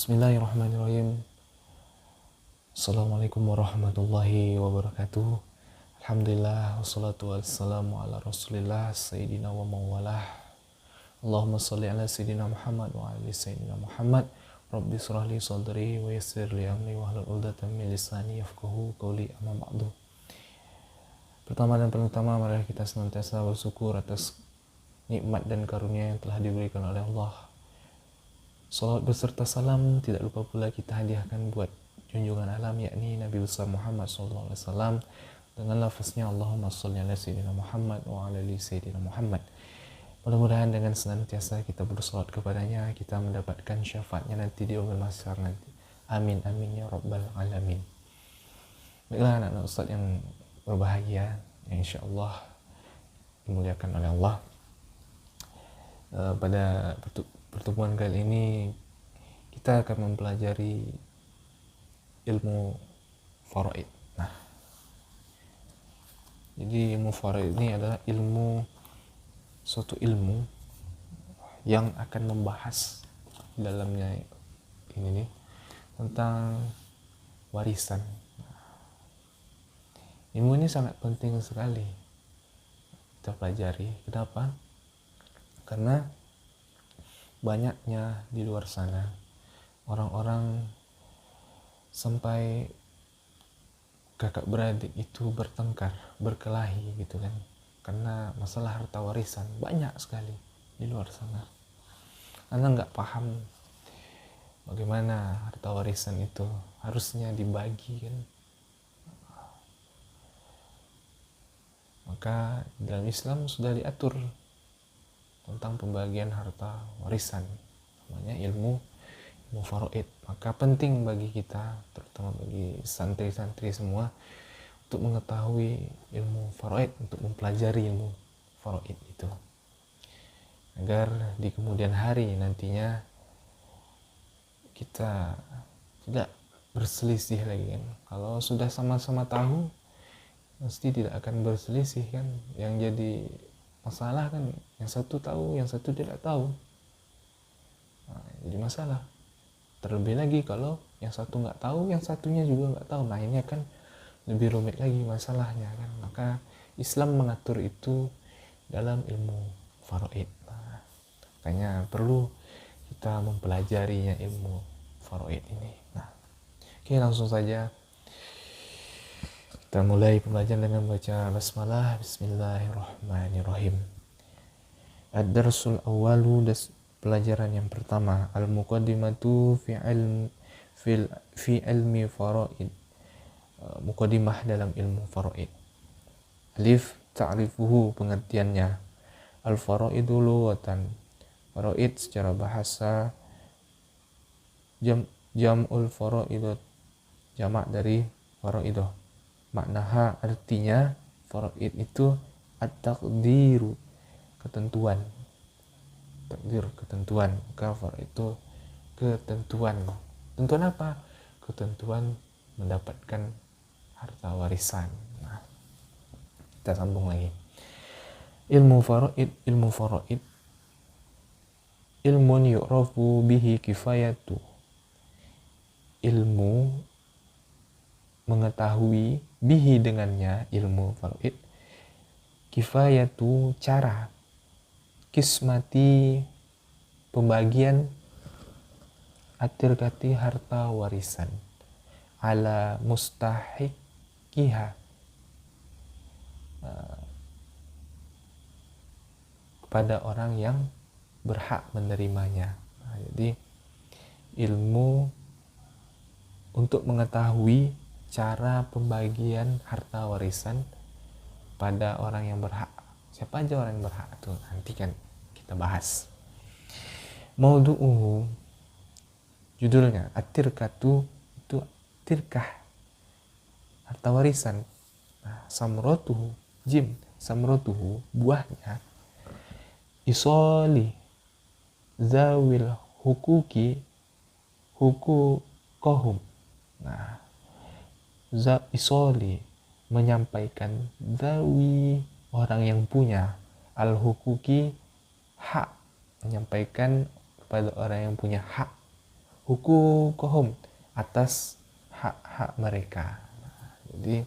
Bismillahirrahmanirrahim. Assalamualaikum warahmatullahi wabarakatuh. Alhamdulillah wassalatu wassalamu ala rasulillah sayyidina wa mawalah. Allahumma salli ala sayyidina Muhammad wa ala sayyidina Muhammad. Rabbi shrah li sadri wa yassir li amri wahlul 'uqdatam min lisani yafqahu qawli, amma ba'du. Pertama dan pertama, mari kita senantiasa bersyukur atas nikmat dan karunia yang telah diberikan oleh Allah. Salawat beserta salam tidak lupa pula kita hadiahkan buat junjungan alam, yakni Nabi besar Muhammad SAW, dengan lafaznya Allahumma sholli ala sayyidina Muhammad wa ala ali sayyidina Muhammad. Mudah-mudahan dengan senantiasa kita bersolawat kepadanya, kita mendapatkan syafaatnya nanti di yaumil mahsyar nanti. Amin amin ya rabbal alamin. Baiklah anak-anak Ustaz yang berbahagia, yang insyaAllah dimuliakan oleh Allah. Pada pertemuan kali ini kita akan mempelajari ilmu faraid. Nah, jadi ilmu faraid ini adalah suatu ilmu yang akan membahas dalamnya ini nih tentang warisan. Ilmu ini sangat penting sekali kita pelajari. Kenapa? Karena banyaknya di luar sana orang-orang sampai kakak beradik itu bertengkar, berkelahi gitu kan, karena masalah harta warisan. Banyak sekali di luar sana karena nggak paham bagaimana harta warisan itu harusnya dibagi kan. Maka dalam Islam sudah diatur tentang pembagian harta warisan, namanya ilmu faraid. Maka penting bagi kita, terutama bagi santri-santri semua, untuk mengetahui ilmu faraid, untuk mempelajari ilmu faraid itu, agar di kemudian hari nantinya kita tidak berselisih lagi kan. Kalau sudah sama-sama tahu, mesti tidak akan berselisih kan. Yang jadi masalah kan yang satu tahu, yang satu tidak tahu. Nah, jadi masalah. Terlebih lagi kalau yang satu nggak tahu, yang satunya juga nggak tahu. Nah, ini akan lebih rumit lagi masalahnya kan. Maka Islam mengatur itu dalam ilmu faraid. Nah, makanya perlu kita mempelajarinya ilmu faraid ini. Nah, oke, langsung saja kita mulai pembelajaran dengan baca basmalah. Bismillahirrahmanirrahim. Ad-darsul awwalu, pelajaran yang pertama, al-muqaddimatu fi ilmi faraid. Muqaddimah dalam ilmu faraid. Alif, ta'rifuhu, pengertiannya. Al-faraidu lughatan, faraid secara bahasa, jam'ul faraidat, jamak dari faraidah. Maknaha, artinya faraid itu at-taqdiru, ketentuan. Takdir, ketentuan. Maka faraid itu ketentuan. Ketentuan apa? Ketentuan mendapatkan harta warisan. Nah, kita sambung lagi. Ilmu faraid ilmun yu'rafu bihi kifayatu, ilmu mengetahui, bihi dengannya ilmu faraid, kifayatu cara, kismati pembagian, atirkati harta warisan, ala mustahiqiha, kepada orang yang berhak menerimanya. Nah, jadi ilmu untuk mengetahui cara pembagian harta warisan pada orang yang berhak. Siapa aja orang yang berhak itu nanti kan kita bahas. Maudu'uhu, judulnya at-tirkatu, itu tirkah, harta warisan. Nah, samrotuhu, jim, samrotuhu, buahnya, isoli zawil hukukohum. Nah, isoli, menyampaikan, zawi, orang yang punya, al-hukuki, hak, menyampaikan kepada orang yang punya hak, huquqahum, atas hak-hak mereka. Jadi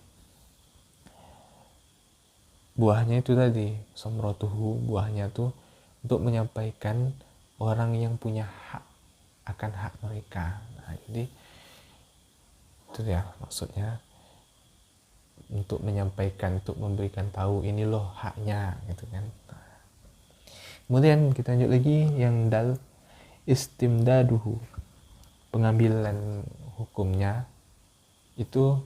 buahnya itu tadi, samratuhu, buahnya tuh untuk menyampaikan orang yang punya hak akan hak mereka. Nah, jadi itu ya maksudnya, untuk menyampaikan, untuk memberikan tahu ini loh haknya gitu kan. Kemudian kita lanjut lagi yang dal, istimdaduhu, pengambilan hukumnya itu,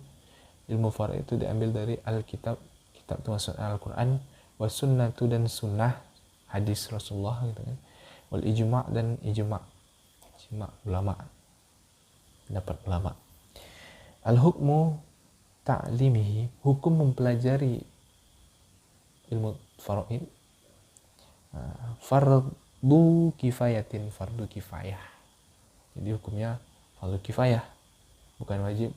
ilmu faraid itu diambil dari Alkitab, kitab itu maksud Al-Quran, was sunnatu, dan sunnah, hadis Rasulullah gitu kan, wal ijma' dan ijma' ulama, pendapat ulama. Al-hukmu ta'limihi, hukum mempelajari ilmu faraid, fardu kifayatin, fardu kifayah. Jadi hukumnya fardu kifayah, bukan wajib,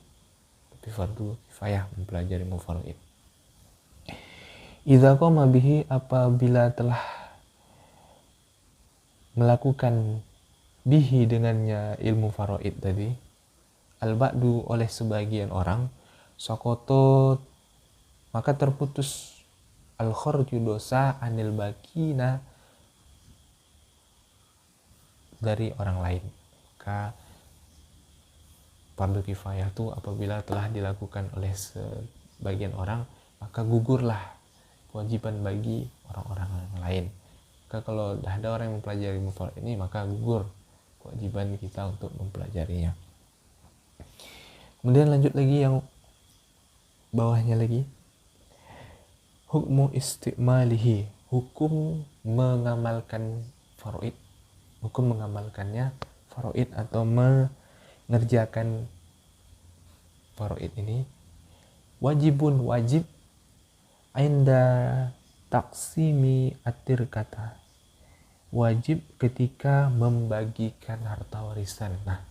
tapi fardu kifayah mempelajari ilmu faraid. Idza qama bihi, apabila telah melakukan bihi dengannya ilmu faraid tadi, al-ba'du, oleh sebagian orang, sokoto, maka terputus al-kharju, dosa, anil bakina, dari orang lain. Maka fardu kifayah itu apabila telah dilakukan oleh sebagian orang, maka gugurlah kewajiban bagi orang-orang lain. Maka kalau dah ada orang yang mempelajari ilmu faraid ini, maka gugur kewajiban kita untuk mempelajarinya. Kemudian lanjut lagi yang bawahnya lagi, hukmu istimalihi, hukum mengamalkan faraid, hukum mengamalkannya faraid atau mengerjakan faraid ini, wajibun, wajib, inda taksimi atir kata, wajib ketika membagikan harta warisan. Nah,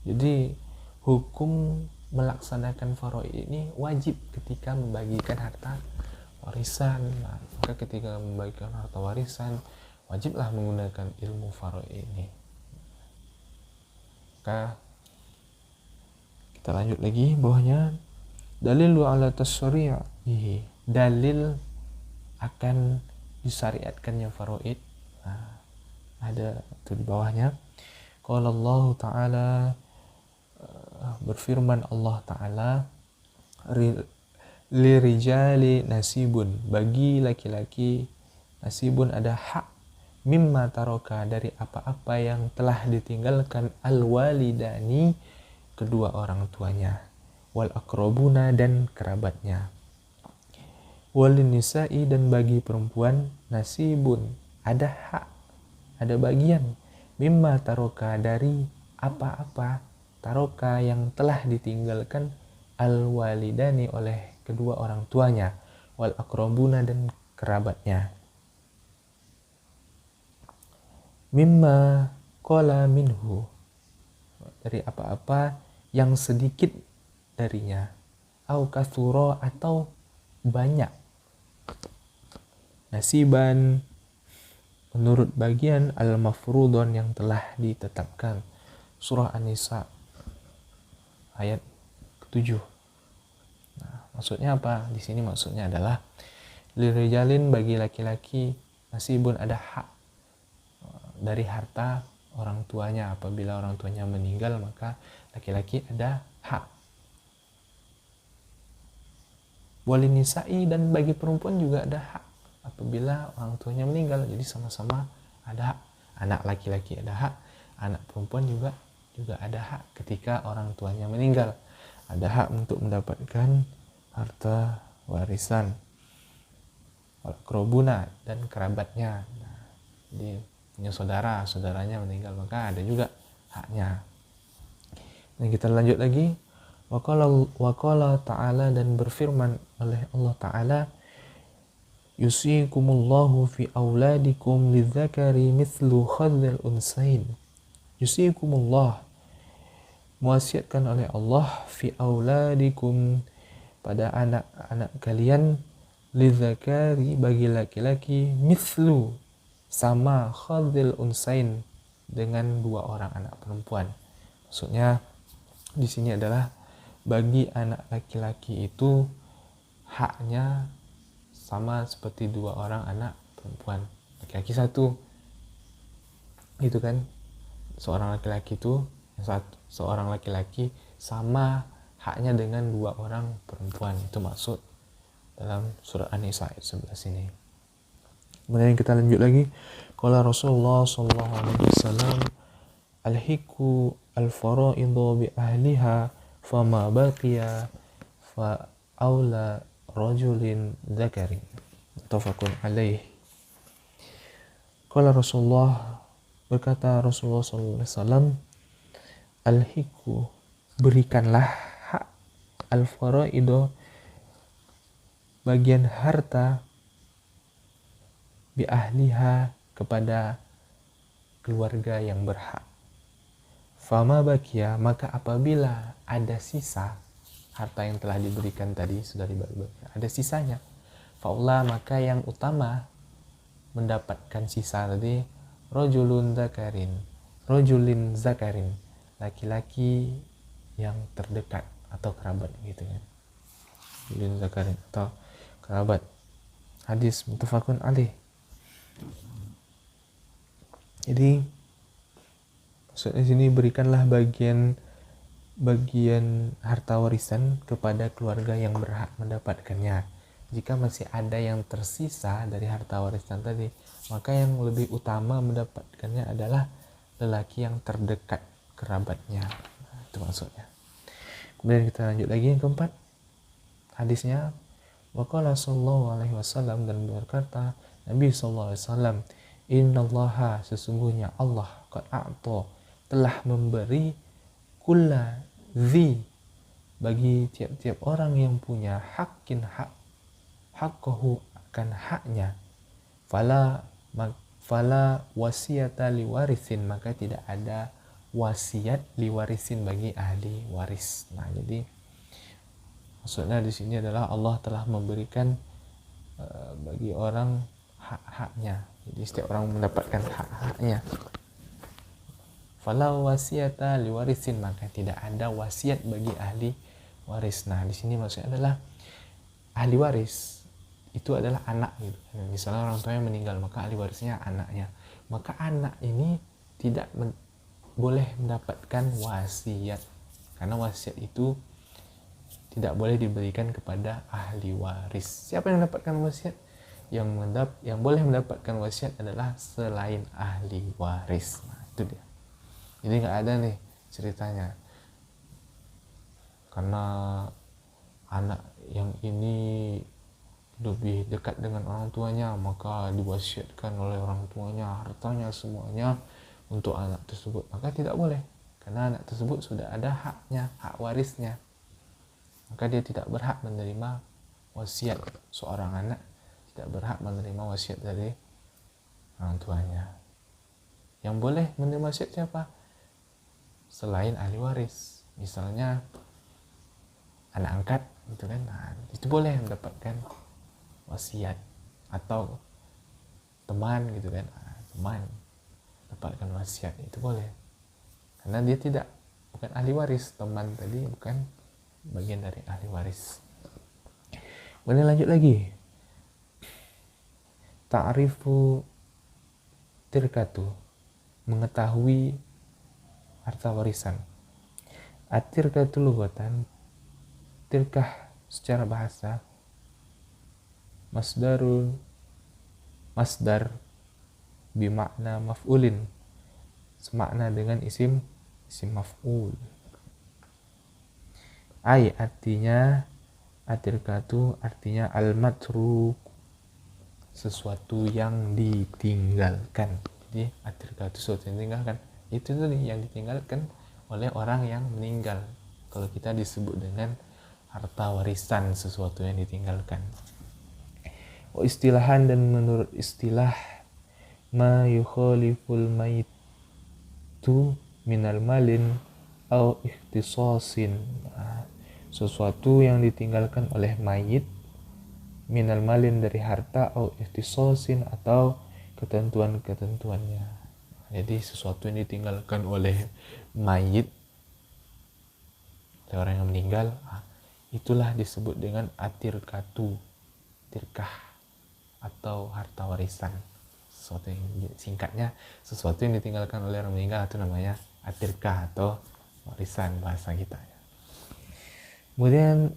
jadi hukum melaksanakan faraid ini wajib ketika membagikan harta warisan. Nah, maka ketika membagikan harta warisan, wajiblah menggunakan ilmu faraid ini. Maka kita lanjut lagi bawahnya, dalilu ala tasyri'ihi, dalil akan disyariatkannya faraid. Nah, ada itu di bawahnya. Qala Allah Ta'ala, berfirman Allah Ta'ala, lirijali nasibun, bagi laki-laki, nasibun, ada hak, mimma taroka, dari apa-apa yang telah ditinggalkan, al-walidani, kedua orang tuanya, wal akrobuna, dan kerabatnya, wal nisa'i, dan bagi perempuan, nasibun, ada hak, ada bagian, mimma taroka, dari apa-apa, taroka, yang telah ditinggalkan, al-walidani, oleh kedua orang tuanya, wal akrobuna, dan kerabatnya, mimma qala minhu, dari apa-apa yang sedikit darinya, au katsura, atau banyak, nasiban, menurut bagian, al-mafrudon, yang telah ditetapkan. Surah An-Nisa ayat ke-7. Nah, maksudnya apa? Di sini maksudnya adalah lirijalin, bagi laki-laki, nasibun, ada hak dari harta orang tuanya. Apabila orang tuanya meninggal, maka laki-laki ada hak. Walin nisa'i, dan bagi perempuan juga ada hak apabila orang tuanya meninggal. Jadi sama-sama ada hak. Anak laki-laki ada hak, anak perempuan juga ada hak ketika orang tuanya meninggal. Ada hak untuk mendapatkan harta warisan. Kerobuna, dan kerabatnya. Nah, jadi punya saudaranya meninggal, maka ada juga haknya. Dan kita lanjut lagi, waqala ta'ala, dan berfirman oleh Allah Ta'ala, yusikumullahu fi auladikum lidzakari mithlu hadzal unsain. Yusikumullah, mewasiatkan oleh Allah, fi auladikum, pada anak-anak kalian, lidzakari, bagi laki-laki, mithlu, sama, hadzal unsain, dengan dua orang anak perempuan. Maksudnya di sini adalah bagi anak laki-laki itu haknya sama seperti 2 orang anak perempuan. Laki-laki 1 itu kan, seorang laki-laki itu seorang laki-laki sama haknya dengan 2 orang perempuan. Itu maksud dalam surat An-Nisa ayat 11 ini. Kemudian kita lanjut lagi. Qala Rasulullah sallallahu alaihi wasallam, alhiku al-fara'idhu bi ahliha fama baqiya fa aula rajulin dzakari. Muttafaqun alaih. Qala Rasulullah, berkata Rasulullah sallallahu alaihi wasallam, alhiku, berikanlah hak al-fara'idhu, bagian harta, bi ahliha, kepada keluarga yang berhak. Fama bakia, maka apabila ada sisa harta yang telah diberikan tadi, sudah dibagi, ada sisanya, faula, maka yang utama mendapatkan sisa tadi, rojulin zakarin, laki-laki yang terdekat atau kerabat gitu kan, rojulin zakarin atau kerabat. Hadis muttafaqun alaih. Jadi maksudnya sini, berikanlah bagian harta warisan kepada keluarga yang berhak mendapatkannya. Jika masih ada yang tersisa dari harta warisan tadi, maka yang lebih utama mendapatkannya adalah lelaki yang terdekat kerabatnya. Itu maksudnya. Kemudian kita lanjut lagi yang keempat. Hadisnya, waqala sallallahu alaihi wasallam, dan berkata Nabi sallallahu alaihi wasallam, innallaha, sesungguhnya Allah, qad a'ta, telah memberi, kulla dzi, bagi tiap-tiap orang yang punya haqqahu, akan haknya, fala wasiyata liwarisin, maka tidak ada wasiat liwarisin bagi ahli waris. Nah, jadi maksudnya di sini adalah Allah telah memberikan bagi orang hak-haknya. Jadi setiap orang mendapatkan hak-haknya. Fala wasiyata liwarisin, maka tidak ada wasiat bagi ahli waris. Nah, di sini maksudnya adalah ahli waris itu adalah anak gitu. Misalnya orang tuanya meninggal, maka ahli warisnya anaknya. Maka anak ini tidak boleh mendapatkan wasiat, karena wasiat itu tidak boleh diberikan kepada ahli waris. Siapa yang mendapatkan wasiat? Yang boleh mendapatkan wasiat adalah selain ahli waris. Nah, itu dia. Jadi nggak ada nih ceritanya karena anak yang ini lebih dekat dengan orang tuanya, maka diwasiatkan oleh orang tuanya hartanya semuanya untuk anak tersebut. Maka tidak boleh, karena anak tersebut sudah ada haknya, hak warisnya. Maka dia tidak berhak menerima wasiat. Seorang anak tidak berhak menerima wasiat dari orang tuanya. Yang boleh menerima wasiat siapa? Selain ahli waris. Misalnya anak angkat gitu kan. Nah, itu boleh mendapatkan wasiat, atau teman gitu kan. Nah, teman dapatkan wasiat, itu boleh. Karena dia bukan ahli waris, teman tadi bukan bagian dari ahli waris. Kemudian lanjut lagi. Ta'rifu tirkatu, mengetahui harta warisan. At-tirkatu lughatan, tirkah secara bahasa, masdar bimakna maf'ulin, semakna dengan isim maf'ul. Artinya at-tirkatu artinya al-matruk, sesuatu yang ditinggalkan. Jadi at-tirkatu sesuatu yang ditinggalkan. Itu tadi yang ditinggalkan oleh orang yang meninggal. Kalau kita disebut dengan harta warisan, sesuatu yang ditinggalkan. Istilahan, dan menurut istilah, ma yukhaliful maitu minal malin au ikhtisasin, sesuatu yang ditinggalkan oleh mayit, minal malin dari harta, au ikhtisasin atau ketentuan-ketentuannya. Jadi sesuatu yang ditinggalkan oleh mayit oleh orang yang meninggal, itulah disebut dengan atirkatu, tirkah atau harta warisan. Sesuatu yang singkatnya, sesuatu yang ditinggalkan oleh orang meninggal itu namanya atirkah atau warisan bahasa kita. Kemudian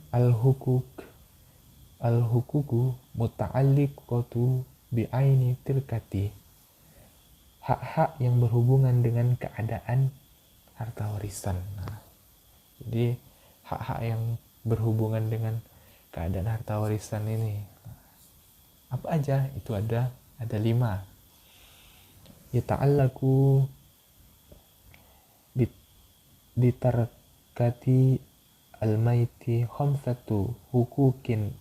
al-hukuku muta'alliqatu bi'aini tirkati, hak-hak yang berhubungan dengan keadaan harta warisan. Jadi hak-hak yang berhubungan dengan keadaan harta warisan ini apa aja? Itu ada 5. Yata'allaku bitarkati al-maiti khamsatu hukukin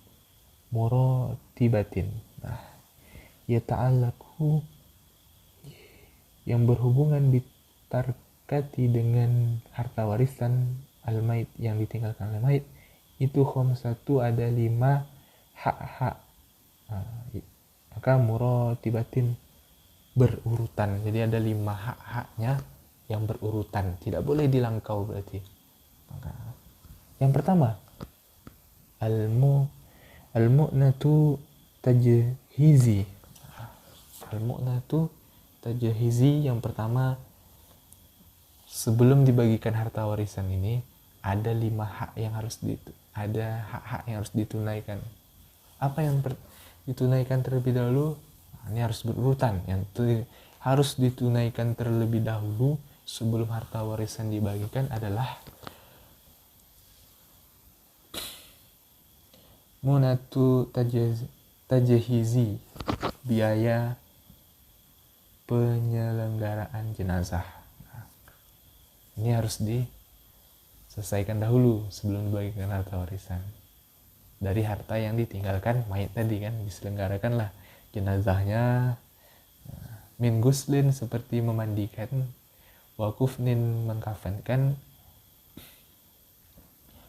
muratibatin. Yata'allaku yang berhubungan bitarkati dengan harta warisan al-mait yang ditinggalkan oleh mait itu khamsatu, ada 5 hak-hak. Maka muratibatin berurutan. Jadi ada 5 hak-haknya yang berurutan, tidak boleh dilangkau berarti. Maka yang pertama al-mu'natu tajhizi. Al-mu'natu tajhizi, yang pertama, sebelum dibagikan harta warisan ini ada 5 hak yang harus ada hak-hak yang harus ditunaikan. Apa yang ditunaikan terlebih dahulu? Ini harus berurutan. Yang harus ditunaikan terlebih dahulu sebelum harta warisan dibagikan adalah munatu tajhizi, biaya penyelenggaraan jenazah. Ini harus diselesaikan dahulu sebelum dibagikan harta warisan. Dari harta yang ditinggalkan mayit tadi kan, diselenggarakanlah jenazahnya. Min guslin, seperti memandikan, wa kufnin, mengkafankan,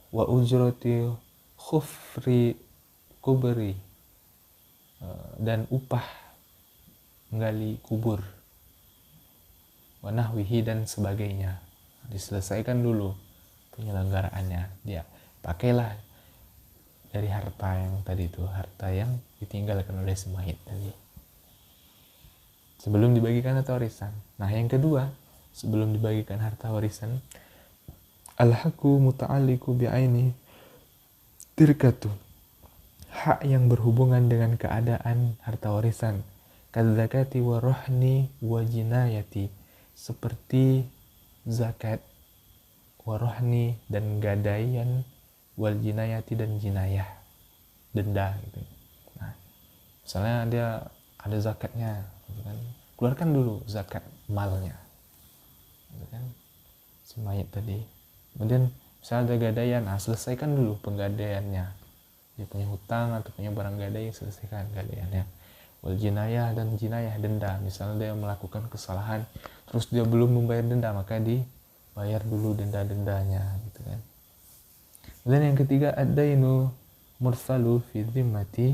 wa ujrati khufri kubri, dan upah menggali kubur, wa nahwihi, dan sebagainya. Diselesaikan dulu penyelenggaraannya. Dia pakailah dari harta yang tadi itu, harta yang ditinggalkan oleh si mayit tadi sebelum dibagikan harta warisan. Nah, yang kedua, sebelum dibagikan harta warisan, al-haqqu muta'alliqu bi'aini tirkatu, hak yang berhubungan dengan keadaan harta warisan, kadzakati wa rohni wa jinayati, seperti zakat, wa rohni, dan gadaian, wal jinayati, dan jinayah, denda gitu. Nah, misalnya dia ada zakatnya gitu kan, keluarkan dulu zakat malnya gitu kan, si mayit tadi. Kemudian misalnya ada gadaian, selesaikan dulu penggadaiannya. Dia punya hutang atau punya barang gadai, selesaikan gadaiannya. Wal jinayah, dan jinayah, denda. Misalnya dia melakukan kesalahan terus dia belum membayar denda, maka dibayar dulu denda-dendanya gitu kan. Dan yang ketiga, adainu mursalu fi zimmati,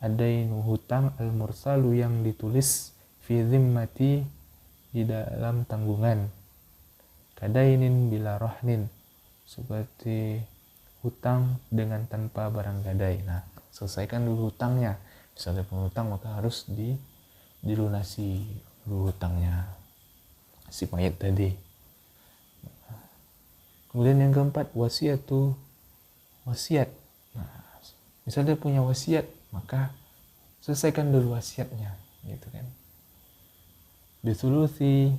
adainu hutang al-mursalu yang ditulis fi zimmati, di dalam tanggungan, kadainin bila rohnin, seperti hutang dengan tanpa barang gadai. Nah, selesaikan dulu hutangnya. Misalnya penghutang, maka harus dilunasi dulu hutangnya si mayit tadi. Kemudian yang keempat, wasiat. Nah, misalnya dia punya wasiat, maka selesaikan dulu wasiatnya gitu kan. Bisulusi,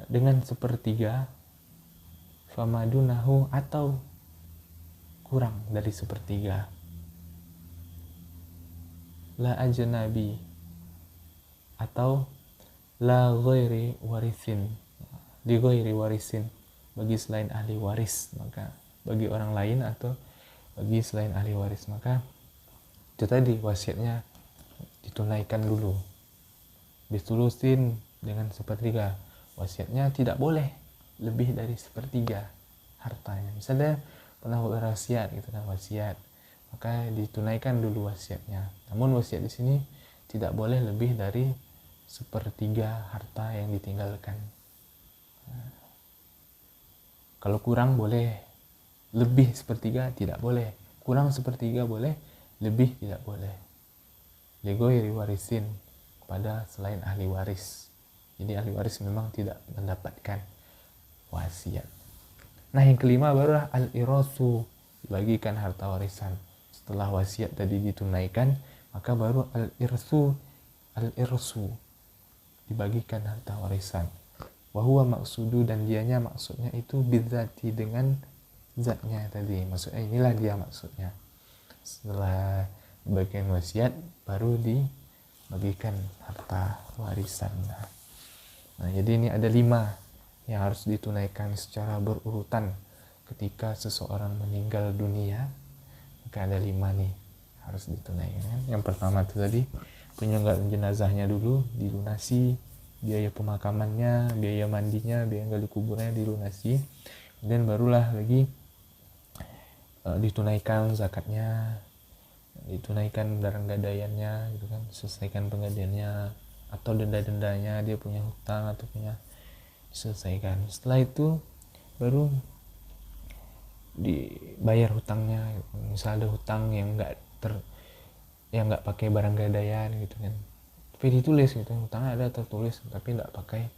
dengan 1/3, famadunahu, atau kurang dari 1/3, la ajnabi, atau la ghairi warisin, di ghairi warisin, bagi selain ahli waris, maka bagi orang lain atau bagi selain ahli waris, maka itu tadi wasiatnya ditunaikan dulu. Bisulusin, dengan 1/3, wasiatnya tidak boleh lebih dari 1/3 hartanya. Misalnya pernah berwasiat gitu kan, wasiat, maka ditunaikan dulu wasiatnya. Namun wasiat di sini tidak boleh lebih dari 1/3 harta yang ditinggalkan. Kalau kurang boleh lebih sepertiga tidak boleh, kurang sepertiga boleh, lebih tidak boleh. Ligoiri warisin, pada selain ahli waris. Jadi ahli waris memang tidak mendapatkan wasiat. Nah, yang kelima barulah al-irasu, dibagikan harta warisan. Setelah wasiat tadi ditunaikan, maka baru al-irsu, dibagikan harta warisan. Wahuwa maksudu, dan dianya maksudnya itu bidzati, dengan zatnya tadi. Maksudnya inilah dia maksudnya. Setelah bagian wasiat baru dibagikan harta warisan. Nah, jadi ini ada 5 yang harus ditunaikan secara berurutan ketika seseorang meninggal dunia. Maka ada 5 nih harus ditunaikan. Yang pertama itu tadi, penyelenggaraan jenazahnya dulu dilunasi, biaya pemakamannya, biaya mandinya, biaya gali kuburnya dilunasi. Kemudian barulah lagi ditunaikan zakatnya, ditunaikan barang gadaiannya gitu kan, selesaikan penggadaiannya atau denda-dendanya, dia punya hutang atau punya, diselesaikan. Setelah itu baru dibayar hutangnya. Misal ada hutang yang nggak pakai barang gadaian gitu kan, tapi ditulis gitu, hutangnya ada tertulis tapi nggak pakai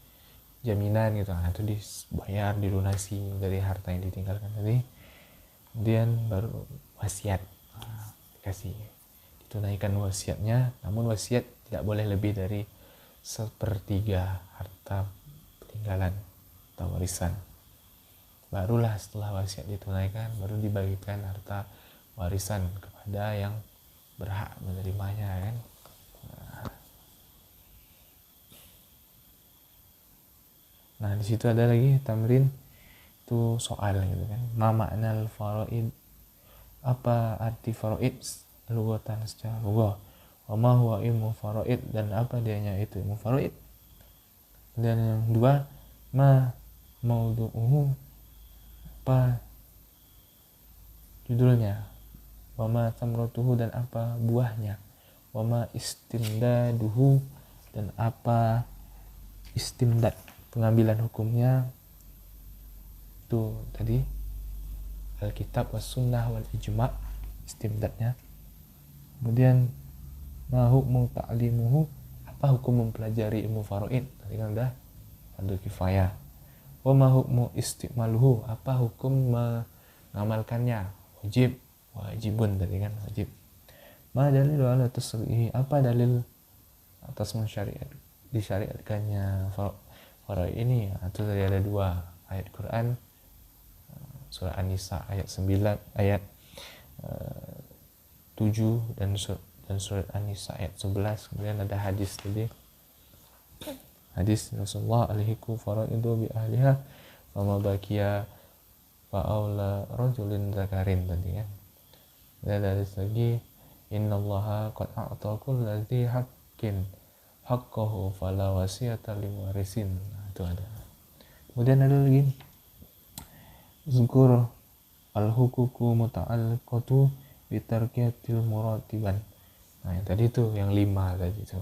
jaminan gitu, nah itu dibayar, dilunasi dari harta yang ditinggalkan tadi. Kemudian baru wasiat, dikasih, ditunaikan wasiatnya, namun wasiat tidak boleh lebih dari 1/3 harta peninggalan atau warisan. Barulah setelah wasiat ditunaikan, baru dibagikan harta warisan kepada yang berhak menerimanya kan. Nah, di situ ada lagi tamrin, itu soal gitu kan. Ma ma'nal faraid, apa arti faraid lugatan secara lugah. Wa ma huwa ilmu faraid, dan apa dianya itu ilmu faraid. Dan yang 2, ma maudu'uhu, apa judulnya. Wa ma tamratuhu, dan apa buahnya. Wa ma istimdaduhu, dan apa istimdad, pengambilan hukumnya. Itu tadi Alkitab was sunnah wal ijma', istimdadnya. Kemudian ma hukmu ta'limuhu, apa hukum mempelajari ilmu faraid, tadi kan udah fardu kifayah. Wa ma hukmu istimaluhu, apa hukum mengamalkannya, wajibun tadi kan, wajib. Ma dalil ala tasrihi, apa dalil atas disyariatkannya faraid ini. Itu tadi ada 2 ayat Quran, surah An-Nisa ayat 9, ayat 7 dan surat An-Nisa ayat 11. Kemudian ada hadis tadi, hadis Rasulullah alaihiku faraidu bi ahliha fama bakiya fa aula rajulin zakarin tadi kan. Dan ada hadis lagi, innallaha qad a'ta kulli haqqin haqqahu fala wasiyata liwarisin. Nah, itu ada. Kemudian ada lagi, Zkur al-hukuku muta'alqatu bitarkiyatil muratiban. Nah, yang tadi itu yang 5 tadi itu,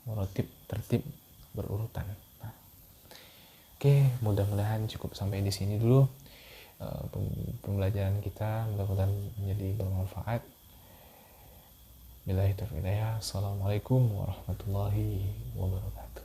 muratib, tertib berurutan. Nah, oke, mudah-mudahan cukup sampai di sini dulu pembelajaran kita, mudah-mudahan menjadi bermanfaat. Billahi taufiq hidayah. Assalamualaikum warahmatullahi wabarakatuh.